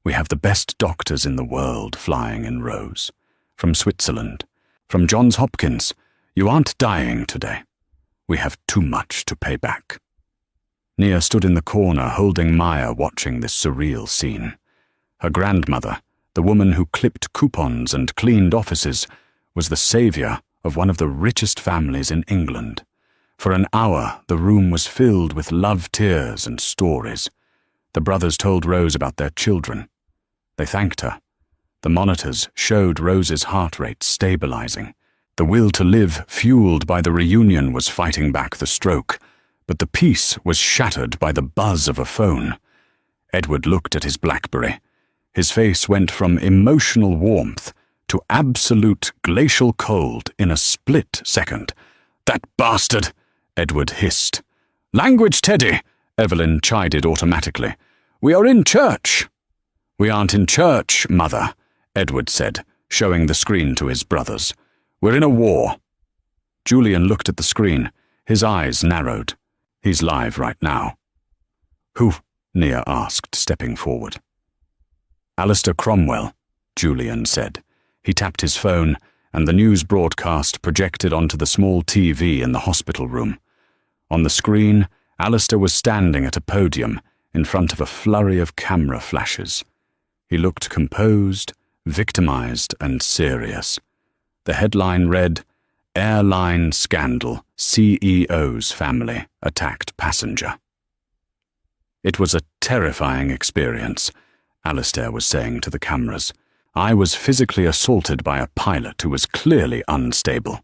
"We have the best doctors in the world flying in, Rose. From Switzerland. From Johns Hopkins. You aren't dying today. We have too much to pay back." Nia stood in the corner, holding Maya, watching this surreal scene. Her grandmother, the woman who clipped coupons and cleaned offices, was the savior of one of the richest families in England. For an hour, the room was filled with love tears and stories. The brothers told Rose about their children. They thanked her. The monitors showed Rose's heart rate stabilizing. The will to live, fueled by the reunion, was fighting back the stroke, but the peace was shattered by the buzz of a phone. Edward looked at his BlackBerry. His face went from emotional warmth to absolute glacial cold in a split second. "That bastard!" Edward hissed. "Language, Teddy!" Evelyn chided automatically. "We are in church." "We aren't in church, Mother," Edward said, showing the screen to his brothers. "We're in a war." Julian looked at the screen. His eyes narrowed. "He's live right now." "Who?" Nia asked, stepping forward. Alistair Cromwell, Julian said. He tapped his phone, and the news broadcast projected onto the small TV in the hospital room. On the screen, Alistair was standing at a podium in front of a flurry of camera flashes. He looked composed, victimized, and serious. The headline read, "Airline Scandal, CEO's Family Attacked Passenger." "It was a terrifying experience," Alistair was saying to the cameras. "I was physically assaulted by a pilot who was clearly unstable.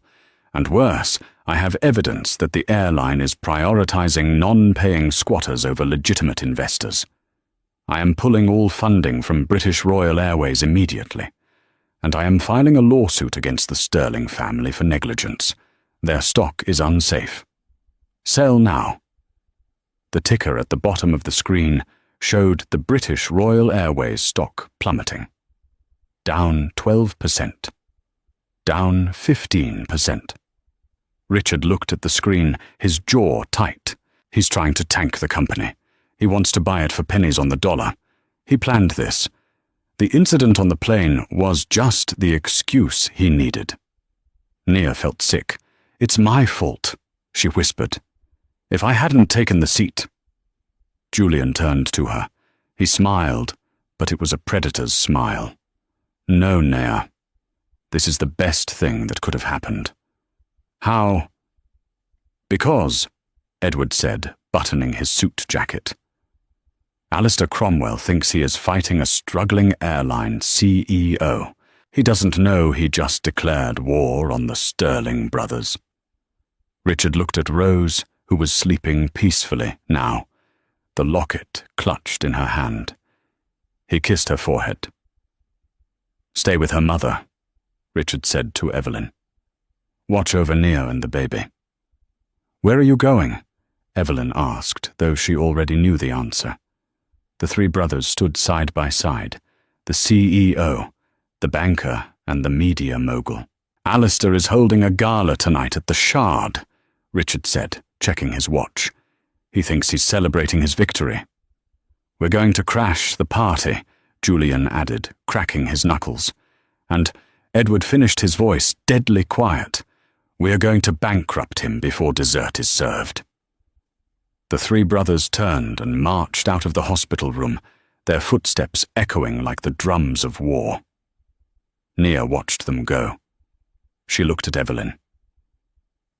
And worse, I have evidence that the airline is prioritizing non-paying squatters over legitimate investors. I am pulling all funding from British Royal Airways immediately. And I am filing a lawsuit against the Sterling family for negligence. Their stock is unsafe. Sell now." The ticker at the bottom of the screen showed the British Royal Airways stock plummeting. Down 12%. Down 15%. Richard looked at the screen, his jaw tight. He's trying to tank the company. He wants to buy it for pennies on the dollar. He planned this. The incident on the plane was just the excuse he needed. Nia felt sick. "It's my fault," she whispered. "If I hadn't taken the seat." Julian turned to her. He smiled, but it was a predator's smile. "No, Nia. This is the best thing that could have happened." "How?" "Because," Edward said, buttoning his suit jacket. "Alistair Cromwell thinks he is fighting a struggling airline CEO. He doesn't know he just declared war on the Sterling brothers." Richard looked at Rose, who was sleeping peacefully now, the locket clutched in her hand. He kissed her forehead. "Stay with her mother," Richard said to Evelyn. "Watch over Nia and the baby." "Where are you going?" Evelyn asked, though she already knew the answer. The three brothers stood side by side, the CEO, the banker, and the media mogul. "Alistair is holding a gala tonight at the Shard," Richard said, checking his watch. "He thinks he's celebrating his victory." "We're going to crash the party," Julian added, cracking his knuckles. And Edward finished his voice deadly quiet. "We are going to bankrupt him before dessert is served." The three brothers turned and marched out of the hospital room, their footsteps echoing like the drums of war. Nia watched them go. She looked at Evelyn.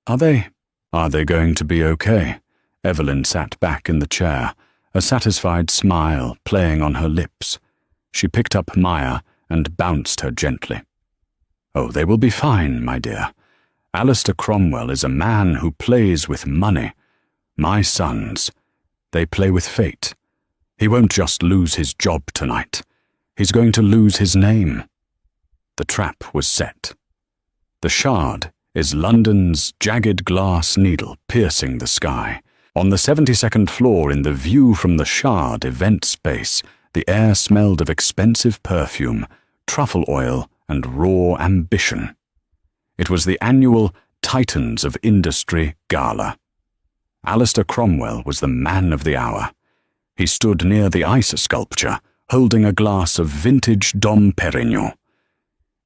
Are they going to be okay?" Evelyn sat back in the chair, a satisfied smile playing on her lips. She picked up Maya and bounced her gently. "Oh, they will be fine, my dear. Alistair Cromwell is a man who plays with money. My sons, they play with fate. He won't just lose his job tonight. He's going to lose his name." The trap was set. The Shard is London's jagged glass needle piercing the sky. On the 72nd floor in the View from the Shard event space, the air smelled of expensive perfume, truffle oil, and raw ambition. It was the annual Titans of Industry Gala. Alistair Cromwell was the man of the hour. He stood near the ice sculpture, holding a glass of vintage Dom Perignon.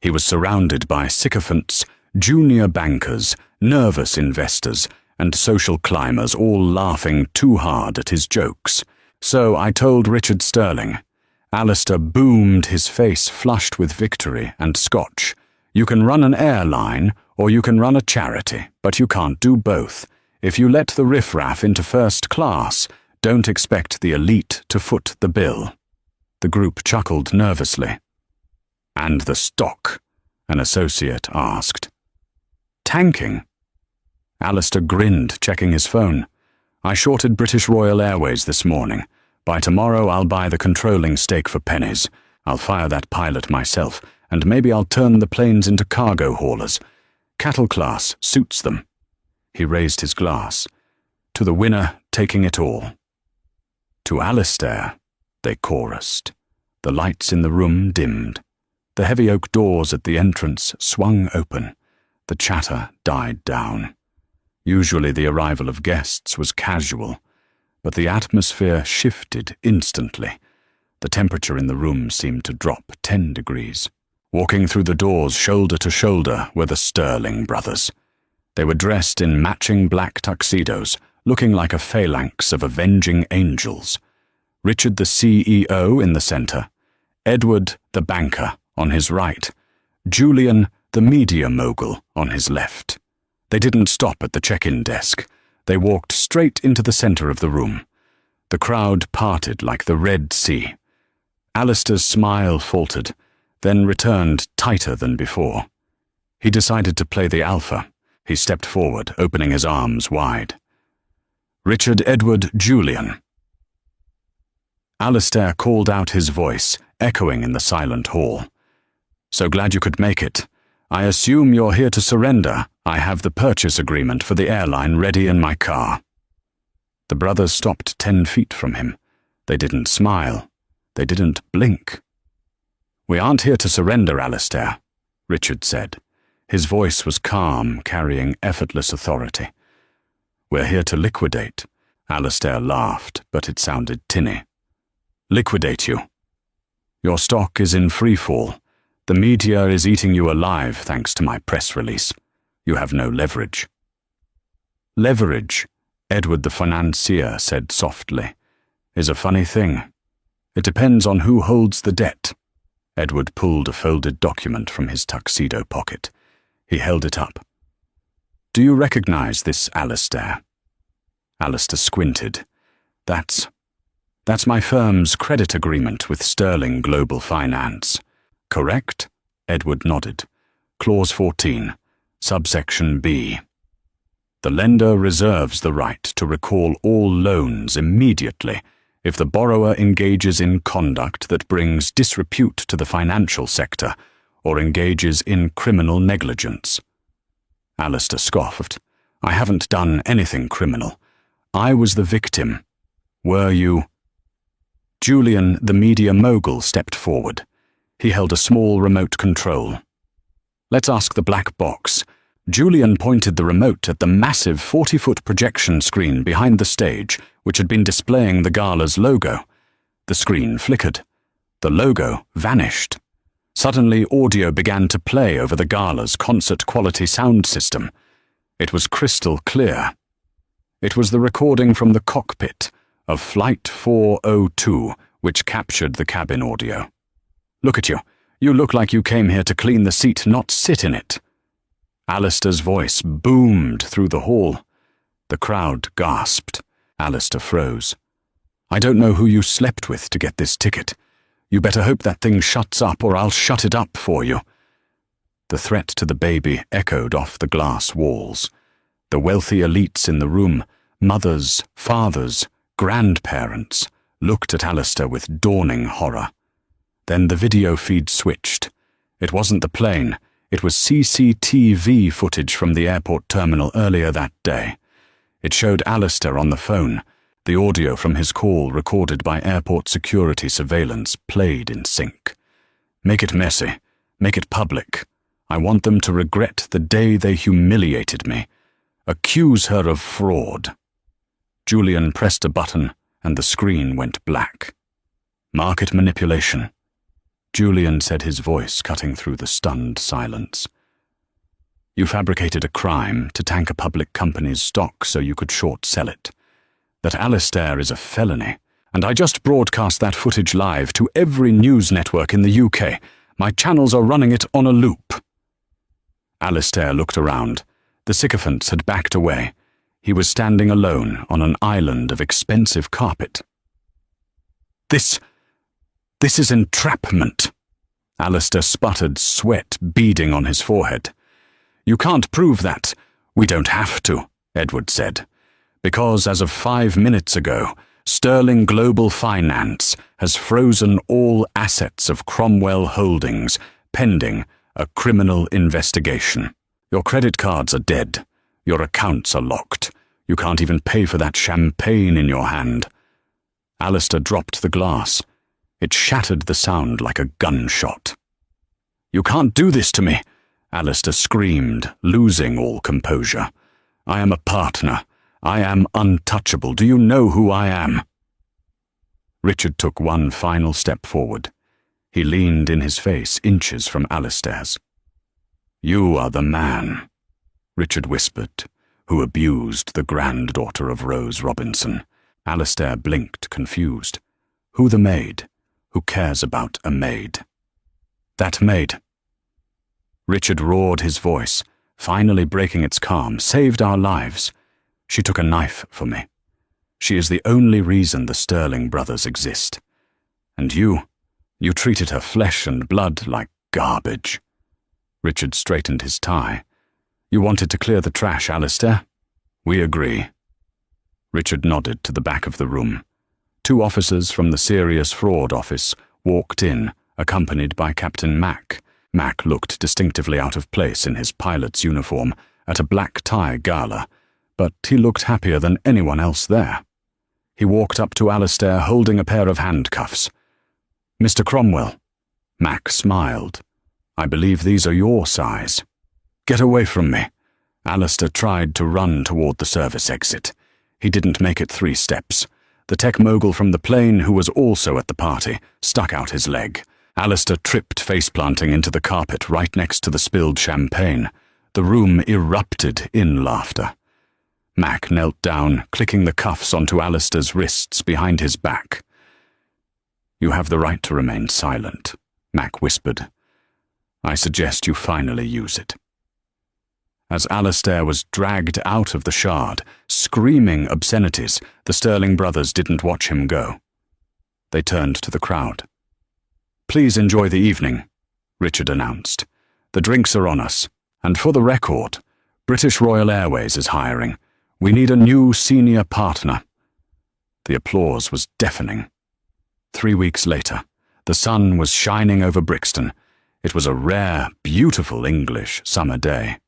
He was surrounded by sycophants, junior bankers, nervous investors, and social climbers, all laughing too hard at his jokes. So I told Richard Sterling. Alistair boomed, his face flushed with victory and scotch. "You can run an airline, or you can run a charity, but you can't do both. If you let the riffraff into first class, don't expect the elite to foot the bill." The group chuckled nervously. "And the stock?" an associate asked. "Tanking." Alistair grinned, checking his phone. "I shorted British Royal Airways this morning. By tomorrow I'll buy the controlling stake for pennies. I'll fire that pilot myself, and maybe I'll turn the planes into cargo haulers. Cattle class suits them." He raised his glass. "To the winner taking it all." "To Alistair," they chorused. The lights in the room dimmed. The heavy oak doors at the entrance swung open. The chatter died down. Usually the arrival of guests was casual, but the atmosphere shifted instantly. The temperature in the room seemed to drop 10 degrees. Walking through the doors shoulder to shoulder were the Sterling brothers. They were dressed in matching black tuxedos, looking like a phalanx of avenging angels. Richard the CEO in the center, Edward the banker on his right, Julian the media mogul on his left. They didn't stop at the check-in desk. They walked straight into the center of the room. The crowd parted like the Red Sea. Alistair's smile faltered, then returned tighter than before. He decided to play the alpha. He stepped forward, opening his arms wide. "Richard Edward Julian." Alistair called out his voice, echoing in the silent hall. "So glad you could make it. I assume you're here to surrender. I have the purchase agreement for the airline ready in my car." The brothers stopped 10 feet from him. They didn't smile. They didn't blink. "We aren't here to surrender, Alistair," Richard said. His voice was calm, carrying effortless authority. "We're here to liquidate." Alistair laughed, but it sounded tinny. "Liquidate you. Your stock is in free fall. The media is eating you alive thanks to my press release. You have no leverage." "Leverage," Edward the financier said softly, "is a funny thing. It depends on who holds the debt." Edward pulled a folded document from his tuxedo pocket. He held it up. "Do you recognize this, Alistair?" Alistair squinted. That's my firm's credit agreement with Sterling Global Finance." "Correct?" Edward nodded. "Clause 14, subsection B. The lender reserves the right to recall all loans immediately if the borrower engages in conduct that brings disrepute to the financial sector or engages in criminal negligence." Alistair scoffed. "I haven't done anything criminal. I was the victim. Were you?" Julian, the media mogul, stepped forward. He held a small remote control. "Let's ask the black box." Julian pointed the remote at the massive 40-foot projection screen behind the stage, which had been displaying the gala's logo. The screen flickered. The logo vanished. Suddenly, audio began to play over the gala's concert-quality sound system. It was crystal clear. It was the recording from the cockpit of Flight 402, which captured the cabin audio. "Look at you. You look like you came here to clean the seat, not sit in it." Alistair's voice boomed through the hall. The crowd gasped. Alistair froze. "I don't know who you slept with to get this ticket. You better hope that thing shuts up or I'll shut it up for you." The threat to the baby echoed off the glass walls. The wealthy elites in the room, mothers, fathers, grandparents, looked at Alistair with dawning horror. Then the video feed switched. It wasn't the plane. It was CCTV footage from the airport terminal earlier that day. It showed Alistair on the phone. The audio from his call, recorded by airport security surveillance, played in sync. "Make it messy. Make it public. I want them to regret the day they humiliated me. Accuse her of fraud." Julian pressed a button, and the screen went black. "Market manipulation," Julian said, his voice cutting through the stunned silence. "You fabricated a crime to tank a public company's stock so you could short-sell it. That Alistair is a felony, and I just broadcast that footage live to every news network in the UK. My channels are running it on a loop." Alistair looked around. The sycophants had backed away. He was standing alone on an island of expensive carpet. This is entrapment." Alistair sputtered, sweat beading on his forehead. "You can't prove that." "We don't have to," Edward said, "because as of 5 minutes ago, Sterling Global Finance has frozen all assets of Cromwell Holdings, pending a criminal investigation. Your credit cards are dead. Your accounts are locked. You can't even pay for that champagne in your hand." Alistair dropped the glass. It shattered the sound like a gunshot. "You can't do this to me," Alistair screamed, losing all composure. "I am a partner. I am untouchable. Do you know who I am?" Richard took one final step forward. He leaned in his face inches from Alistair's. "You are the man," Richard whispered, "who abused the granddaughter of Rose Robinson." Alistair blinked, confused. "Who the maid? Who cares about a maid?" "That maid." Richard roared his voice, finally breaking its calm, "saved our lives. She took a knife for me. She is the only reason the Sterling brothers exist. And you treated her flesh and blood like garbage." Richard straightened his tie. "You wanted to clear the trash, Alistair? We agree." Richard nodded to the back of the room. Two officers from the Serious Fraud Office walked in, accompanied by Captain Mack. Mack looked distinctively out of place in his pilot's uniform at a black tie gala, but he looked happier than anyone else there. He walked up to Alistair holding a pair of handcuffs. "Mr. Cromwell." Mack smiled. "I believe these are your size." "Get away from me." Alistair tried to run toward the service exit. He didn't make it 3 steps. The tech mogul from the plane, who was also at the party, stuck out his leg. Alistair tripped face-planting into the carpet right next to the spilled champagne. The room erupted in laughter. Mack knelt down, clicking the cuffs onto Alistair's wrists behind his back. "You have the right to remain silent," Mack whispered. "I suggest you finally use it." As Alistair was dragged out of the Shard, screaming obscenities, the Sterling brothers didn't watch him go. They turned to the crowd. "Please enjoy the evening," Richard announced. "The drinks are on us, and for the record, British Royal Airways is hiring. We need a new senior partner." The applause was deafening. 3 weeks later, the sun was shining over Brixton. It was a rare, beautiful English summer day.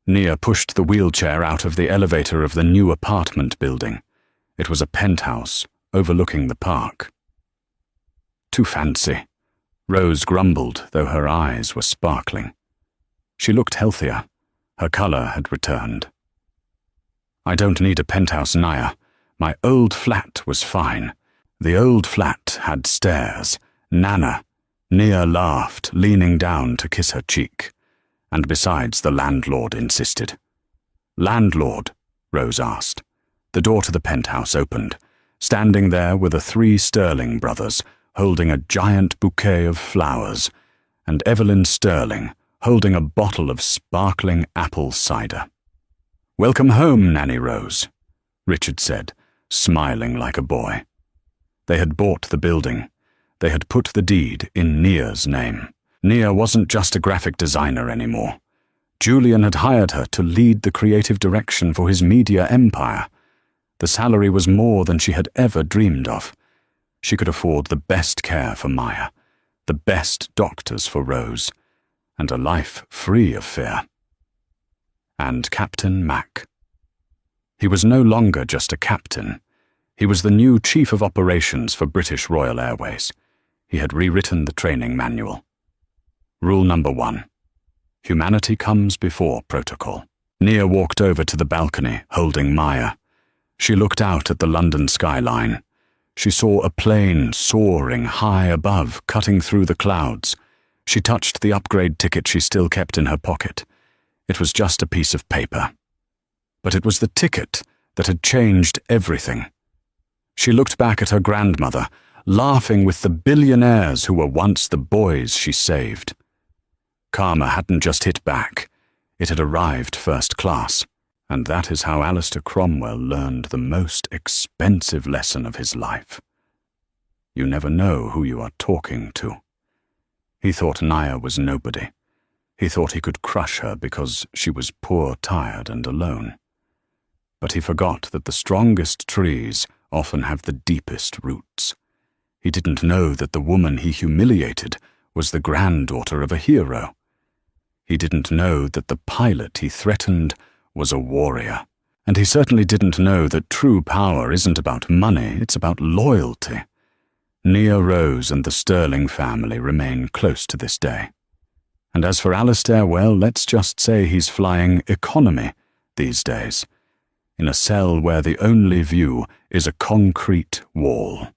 Nia pushed the wheelchair out of the elevator of the new apartment building. It was a penthouse overlooking the park. "Too fancy," Rose grumbled, though her eyes were sparkling. She looked healthier. Her colour had returned. "I don't need a penthouse, Nia. My old flat was fine." The old flat had stairs. Nana. Nia laughed, leaning down to kiss her cheek. "And besides," the landlord insisted. "Landlord?" Rose asked. The door to the penthouse opened. Standing there were the 3 Sterling brothers, holding a giant bouquet of flowers, and Evelyn Sterling, holding a bottle of sparkling apple cider. "Welcome home, Nanny Rose," Richard said, smiling like a boy. They had bought the building. They had put the deed in Nia's name. Nia wasn't just a graphic designer anymore. Julian had hired her to lead the creative direction for his media empire. The salary was more than she had ever dreamed of. She could afford the best care for Maya, the best doctors for Rose, and a life free of fear. And Captain Mack. He was no longer just a captain. He was the new Chief of Operations for British Royal Airways. He had rewritten the training manual. Rule number 1. Humanity comes before protocol. Nia walked over to the balcony, holding Maya. She looked out at the London skyline. She saw a plane soaring high above, cutting through the clouds. She touched the upgrade ticket she still kept in her pocket. It was just a piece of paper. But it was the ticket that had changed everything. She looked back at her grandmother, laughing with the billionaires who were once the boys she saved. Karma hadn't just hit back. It had arrived first class. And that is how Alistair Cromwell learned the most expensive lesson of his life. You never know who you are talking to. He thought Nia was nobody. He thought he could crush her because she was poor, tired, and alone. But he forgot that the strongest trees often have the deepest roots. He didn't know that the woman he humiliated was the granddaughter of a hero. He didn't know that the pilot he threatened was a warrior. And he certainly didn't know that true power isn't about money, it's about loyalty. Nia Rose and the Sterling family remain close to this day. And as for Alistair, well, let's just say he's flying economy these days, in a cell where the only view is a concrete wall.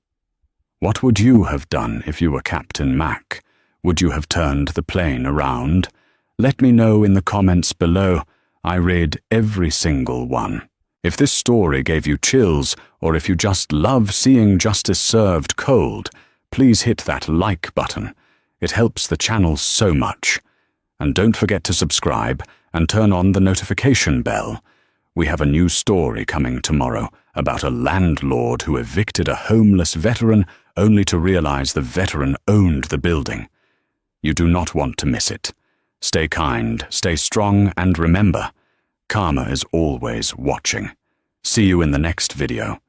What would you have done if you were Captain Mac? Would you have turned the plane around? Let me know in the comments below. I read every single one. If this story gave you chills, or if you just love seeing justice served cold, please hit that like button. It helps the channel so much. And don't forget to subscribe and turn on the notification bell. We have a new story coming tomorrow about a landlord who evicted a homeless veteran only to realize the veteran owned the building. You do not want to miss it. Stay kind, stay strong, and remember, karma is always watching. See you in the next video.